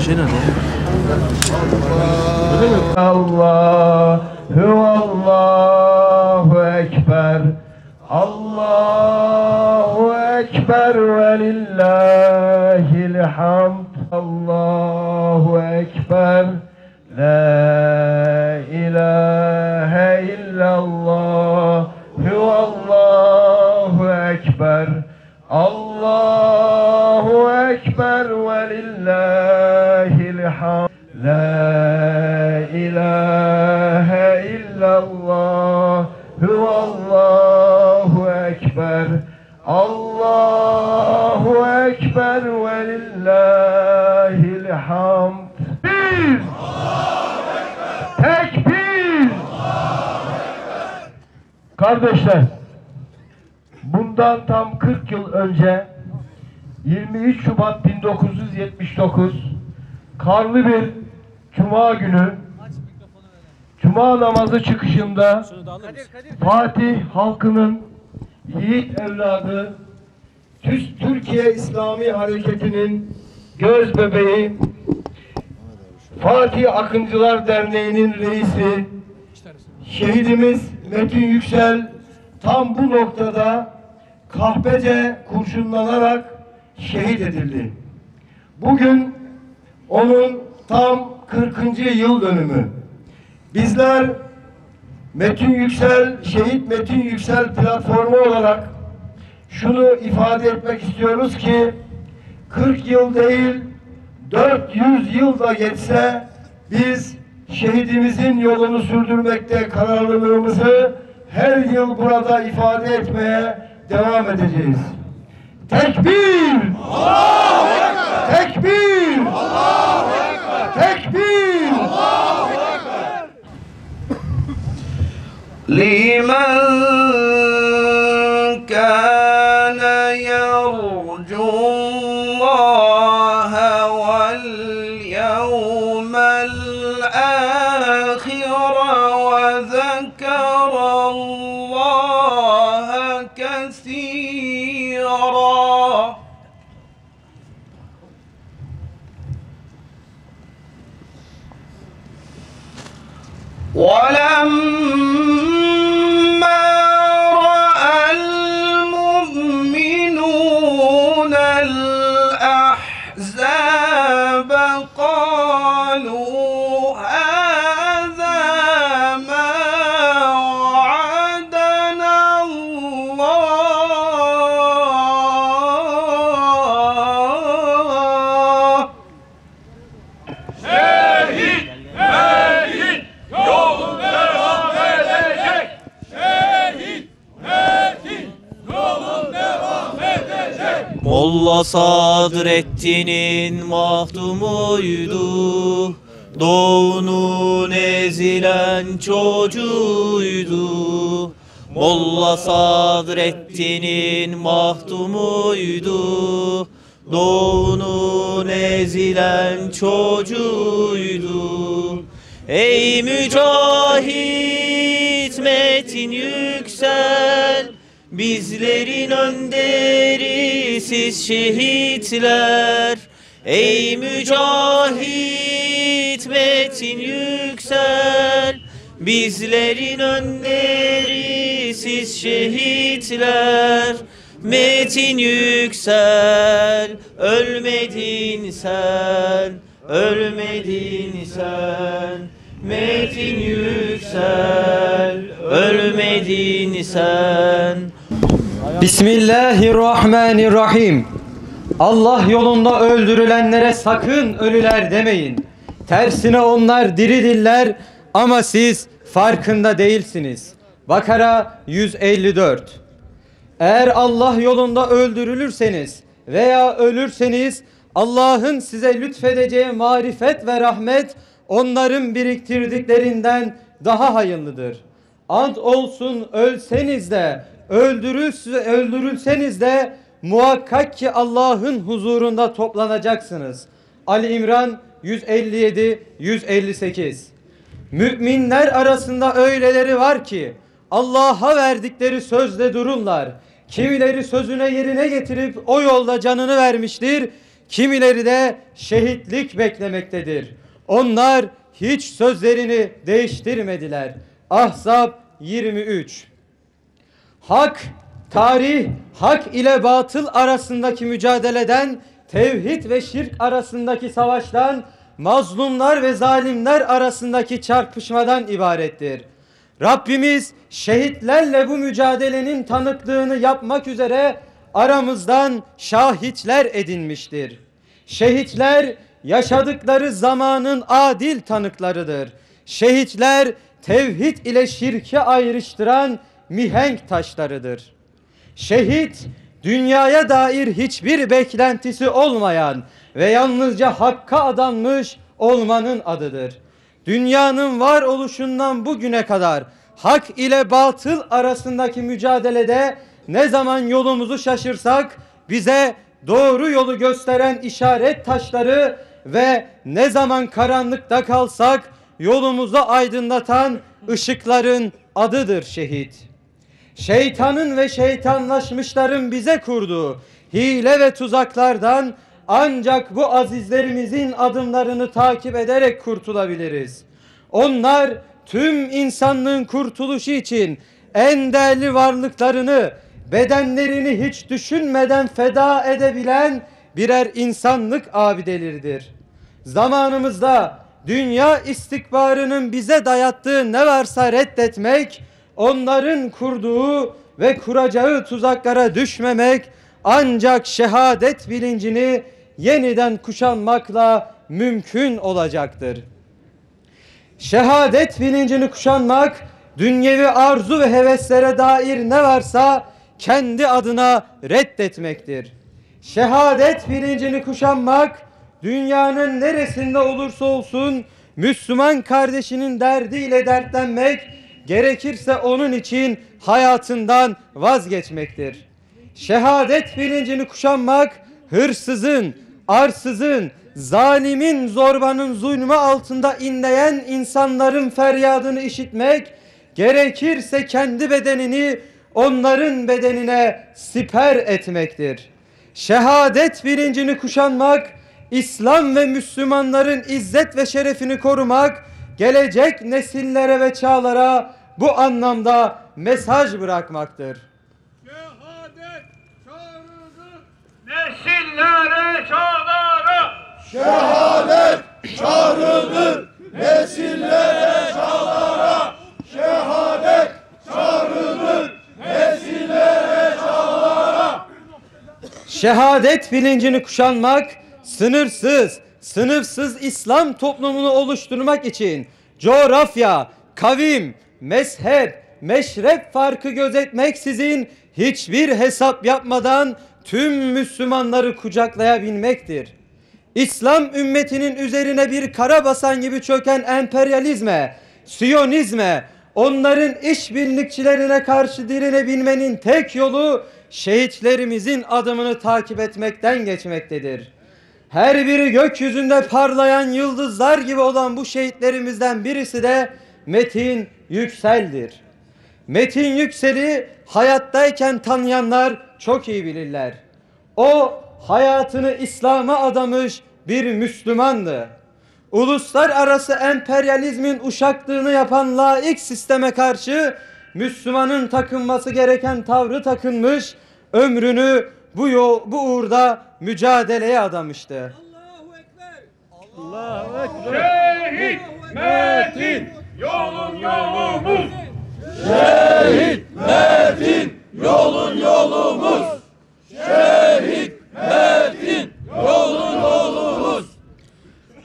Şey nerede? Allahu Ekber. Allahu Ekber ve lillahil hamd. Allahu Ekber. La ilahe illallah. Allahu Ekber. Allahu Ekber ve lillahil hamd. La ilahe illallah. Allahu Ekber. Allahu Ekber ve lillahil hamd. Tekbir! Kardeşler, bundan tam 40 yıl önce 23 Şubat 1979 karlı bir cuma günü cuma namazı çıkışında Fatih halkının yiğit evladı, Türkiye İslami Hareketi'nin göz bebeği, Fatih Akıncılar Derneği'nin reisi, şehidimiz Metin Yüksel tam bu noktada kahpece kurşunlanarak şehit edildi. Bugün onun tam 40. yıl dönümü. Bizler Şehit Metin Yüksel platformu olarak şunu ifade etmek istiyoruz ki 40 yıl değil 400 yıl da geçse biz şehidimizin yolunu sürdürmekte kararlılığımızı her yıl burada ifade etmeye devam edeceğiz. Tekbir! Allahu Ekber! Tekbir! Allahu Ekber! Tekbir! Allahu Ekber! Limen kana yercullaha vel yevmel ahire ve zekerallaha kesira. ولما رأى المؤمنون الأحزاب قالوا هذا ما وعدنا الله. Molla Sadrettin'in mahdumuydu, doğunun ezilen çocuğuydu. Molla Sadrettin'in mahdumuydu, doğunun ezilen çocuğuydu. Ey mücahit Metin Yüksel, bizlerin önderi siz şehitler. Ey mücahit Metin Yüksel, bizlerin önderi siz şehitler. Metin Yüksel, ölmedin sen, ölmedin sen. Metin Yüksel, ölmedin sen. Bismillahirrahmanirrahim. Allah yolunda öldürülenlere sakın ölüler demeyin. Tersine onlar diridirler ama siz farkında değilsiniz. Bakara 154. Eğer Allah yolunda öldürülürseniz veya ölürseniz Allah'ın size lütfedeceği marifet ve rahmet onların biriktirdiklerinden daha hayırlıdır. Ant olsun ölseniz de öldürülseniz de muhakkak ki Allah'ın huzurunda toplanacaksınız. Ali İmran 157-158. Müminler arasında öyleleri var ki Allah'a verdikleri sözde dururlar. Kimileri sözüne yerine getirip o yolda canını vermiştir. kimileri de şehitlik beklemektedir. Onlar hiç sözlerini değiştirmediler. Ahzab 23. Hak, tarih, hak ile batıl arasındaki mücadeleden, tevhid ve şirk arasındaki savaştan, mazlumlar ve zalimler arasındaki çarpışmadan ibarettir. Rabbimiz şehitlerle bu mücadelenin tanıklığını yapmak üzere aramızdan şahitler edinmiştir. Şehitler yaşadıkları zamanın adil tanıklarıdır. Şehitler tevhid ile şirki ayrıştıran mihenk taşlarıdır. Şehit, dünyaya dair hiçbir beklentisi olmayan ve yalnızca hakka adanmış olmanın adıdır. Dünyanın varoluşundan bugüne kadar hak ile batıl arasındaki mücadelede ne zaman yolumuzu şaşırsak bize doğru yolu gösteren işaret taşları ve ne zaman karanlıkta kalsak yolumuzu aydınlatan ışıkların adıdır şehit. Şeytanın ve şeytanlaşmışların bize kurduğu hile ve tuzaklardan ancak bu azizlerimizin adımlarını takip ederek kurtulabiliriz. Onlar tüm insanlığın kurtuluşu için en değerli varlıklarını, bedenlerini hiç düşünmeden feda edebilen birer insanlık abideleridir. Zamanımızda dünya istikbarının bize dayattığı ne varsa reddetmek, onların kurduğu ve kuracağı tuzaklara düşmemek ancak şehadet bilincini yeniden kuşanmakla mümkün olacaktır. Şehadet bilincini kuşanmak, dünyevi arzu ve heveslere dair ne varsa kendi adına reddetmektir. Şehadet bilincini kuşanmak, dünyanın neresinde olursa olsun Müslüman kardeşinin derdiyle dertlenmek, gerekirse onun için hayatından vazgeçmektir. Şehadet bilincini kuşanmak, hırsızın, arsızın, zalimin, zorbanın zulmü altında inleyen insanların feryadını işitmek, gerekirse kendi bedenini onların bedenine siper etmektir. Şehadet bilincini kuşanmak, İslam ve Müslümanların izzet ve şerefini korumak, gelecek nesillere ve çağlara bu anlamda mesaj bırakmaktır. Şehadet çağrıdır nesillere çağlara. Şehadet çağrıdır nesillere çağlara. Şehadet çağrıdır nesillere çağlara. Şehadet bilincini kuşanmak, sınırsız, sınıfsız İslam toplumunu oluşturmak için coğrafya, kavim, mezhep, meşrep farkı gözetmeksizin hiçbir hesap yapmadan tüm Müslümanları kucaklayabilmektir. İslam ümmetinin üzerine bir kara basan gibi çöken emperyalizme, Siyonizme, onların işbirlikçilerine karşı direnebilmenin tek yolu şehitlerimizin adımını takip etmekten geçmektedir. Her biri gökyüzünde parlayan yıldızlar gibi olan bu şehitlerimizden birisi de Metin Yüksel'dir. Metin Yüksel'i hayattayken tanıyanlar çok iyi bilirler. O hayatını İslam'a adamış bir Müslümandı. Uluslararası emperyalizmin uşaklığını yapan laik sisteme karşı Müslümanın takınması gereken tavrı takınmış, ömrünü bu uğurda mücadeleye adamıştı. Allahu Ekber. Şehit Metin yolun yolumuz. Şehit Metin yolun yolumuz. Şehit Metin yolun yolumuz.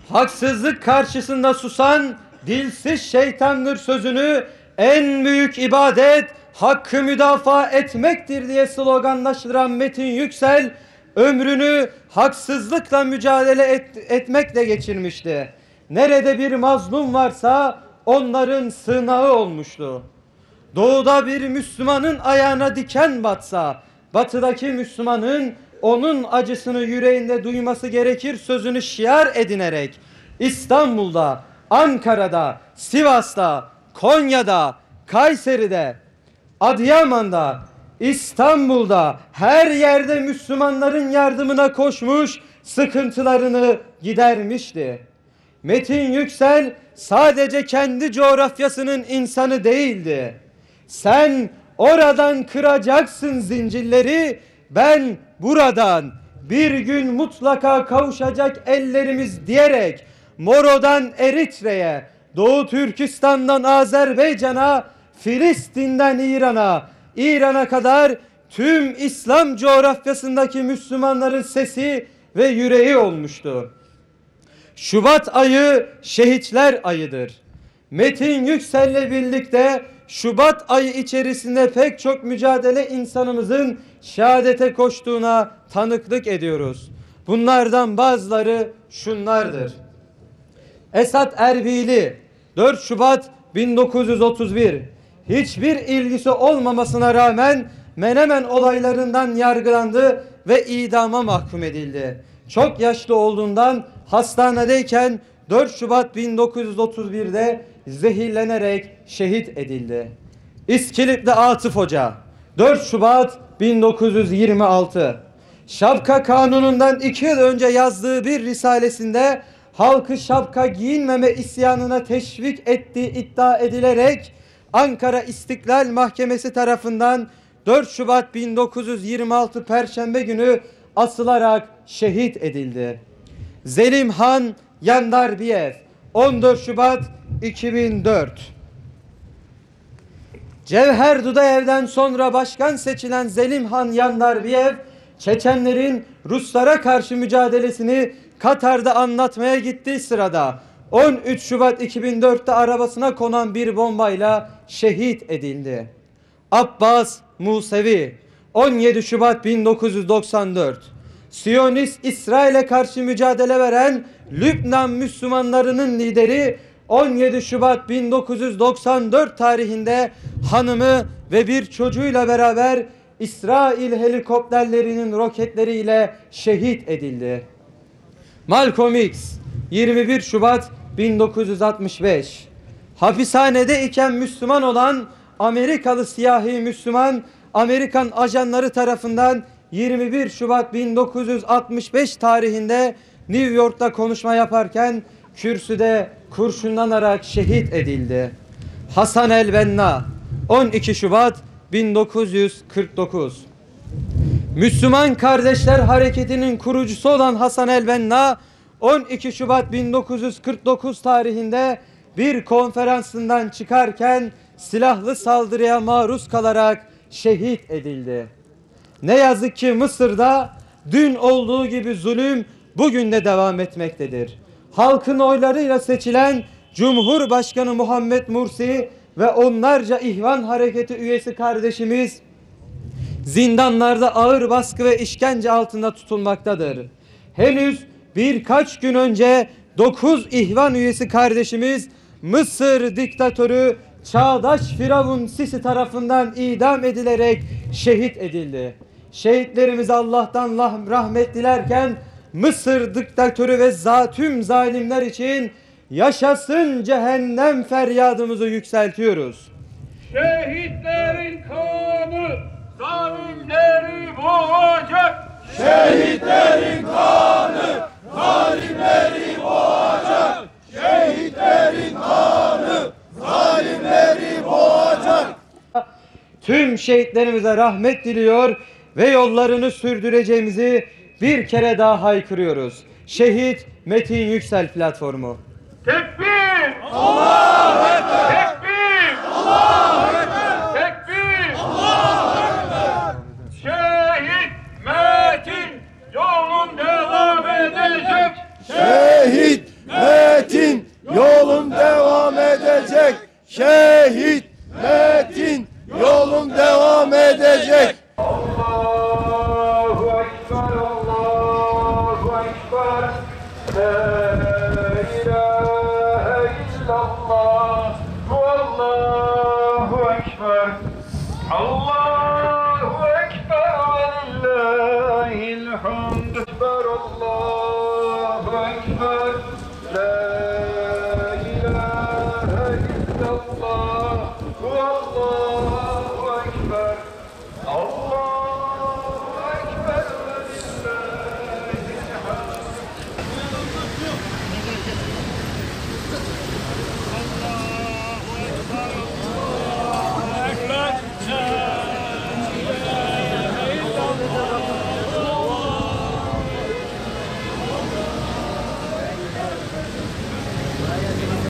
Haksızlık karşısında susan dilsiz şeytandır sözünü en büyük ibadet hakkı müdafaa etmektir diye sloganlaştıran Metin Yüksel ömrünü haksızlıkla mücadele etmekle geçirmişti. Nerede bir mazlum varsa onların sığınağı olmuştu. Doğuda bir Müslümanın ayağına diken batsa, batıdaki Müslümanın onun acısını yüreğinde duyması gerekir sözünü şiar edinerek İstanbul'da, Ankara'da, Sivas'ta, Konya'da, Kayseri'de, Adıyaman'da, İstanbul'da her yerde Müslümanların yardımına koşmuş, sıkıntılarını gidermişti. Metin Yüksel sadece kendi coğrafyasının insanı değildi. Sen oradan kıracaksın zincirleri, ben buradan bir gün mutlaka kavuşacak ellerimiz diyerek Moro'dan Eritre'ye, Doğu Türkistan'dan Azerbaycan'a, Filistin'den İran'a kadar tüm İslam coğrafyasındaki Müslümanların sesi ve yüreği olmuştu. Şubat ayı şehitler ayıdır. Metin Yüksel'le birlikte Şubat ayı içerisinde pek çok mücadele insanımızın şehadete koştuğuna tanıklık ediyoruz. Bunlardan bazıları şunlardır. Esat Erbili 4 Şubat 1931 hiçbir ilgisi olmamasına rağmen Menemen olaylarından yargılandı ve idama mahkum edildi. Çok yaşlı olduğundan hastanedeyken 4 Şubat 1931'de zehirlenerek şehit edildi. İskilipli Atıf Hoca 4 Şubat 1926 Şapka Kanunu'ndan 2 yıl önce yazdığı bir risalesinde halkı şapka giyinmeme isyanına teşvik ettiği iddia edilerek Ankara İstiklal Mahkemesi tarafından 4 Şubat 1926 Perşembe günü asılarak şehit edildi. Zelimhan Yandarbiyev 14 Şubat 2004 Cevher Dudayev'den sonra başkan seçilen Zelimhan Yandarbiyev, Çeçenlerin Ruslara karşı mücadelesini Katar'da anlatmaya gittiği sırada 13 Şubat 2004'te arabasına konan bir bombayla şehit edildi. Abbas Musevi 17 Şubat 1994 Siyonist İsrail'e karşı mücadele veren Lübnan Müslümanlarının lideri 17 Şubat 1994 tarihinde hanımı ve bir çocuğuyla beraber İsrail helikopterlerinin roketleriyle şehit edildi. Malcolm X 21 Şubat 1965 hapishanede iken Müslüman olan Amerikalı siyahi Müslüman Amerikan ajanları tarafından 21 Şubat 1965 tarihinde New York'ta konuşma yaparken kürsüde kurşunlanarak şehit edildi. Hasan el-Benna 12 Şubat 1949 Müslüman Kardeşler Hareketi'nin kurucusu olan Hasan el-Benna 12 Şubat 1949 tarihinde bir konferansından çıkarken silahlı saldırıya maruz kalarak şehit edildi. Ne yazık ki Mısır'da dün olduğu gibi zulüm bugün de devam etmektedir. Halkın oylarıyla seçilen Cumhurbaşkanı Muhammed Mursi ve onlarca İhvan Hareketi üyesi kardeşimiz zindanlarda ağır baskı ve işkence altında tutulmaktadır. Henüz birkaç gün önce 9 İhvan üyesi kardeşimiz Mısır diktatörü çağdaş Firavun Sisi tarafından idam edilerek şehit edildi. Şehitlerimize Allah'tan rahmet dilerken Mısır diktatörü ve tüm zalimler için yaşasın cehennem feryadımızı yükseltiyoruz. Şehitlerin kanı zalimleri boğacak. Şehitlerin kanı zalimleri boğacak. Şehitlerin kanı zalimleri boğacak. Tüm şehitlerimize rahmet diliyor ve yollarını sürdüreceğimizi bir kere daha haykırıyoruz. Şehit Metin Yüksel platformu. Tekbir! Allahu Ekber! Tekbir! Allahu Ekber! Tekbir! Allahu Ekber! Şehit Metin yolun devam edecek. Şehit Metin yolun devam edecek. Şehit Metin yolun devam edecek. Allahu Ekber, Allahu Ekber. La ilahe illallah. Allahu Ekber. Allahu Ekber ve lillahil hamd. Ekber Allah.